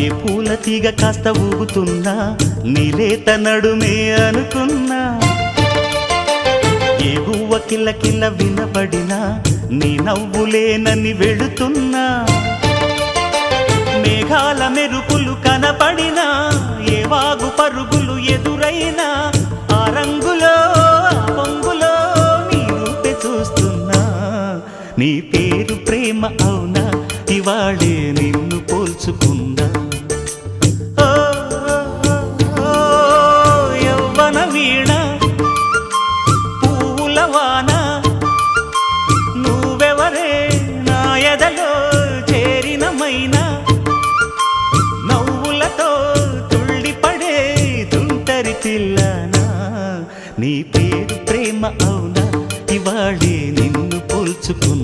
ఏ పూల తీగ కాస్త ఊగుతున్నా నీలేత నడుమే అనుకున్నా ఏ గువ్వ కిల్ల కిల్ల వినబడినా నీ నవ్వులేనని వెళుతున్నా మేఘాల మెరుపులు కనపడినా ఏ వాగు పరుగులు ఎదురైనా ఆ రంగులో ఆ పొంగులో నీ రూపే చూస్తున్నా నీ పేరు ప్రేమ అవునా ఇవాళే నిన్ను పోల్చుకున్నా యవ్వన వీణ పూల వాన నువ్వెవరే నా ఎదలో చేరిన మైనా నవ్వులతో తుళ్ళిపడే తుంటరి పిల్లనా నీ పేరు ప్రేమ అవునా ఇవాళే నిన్ను పోల్చుకున్నా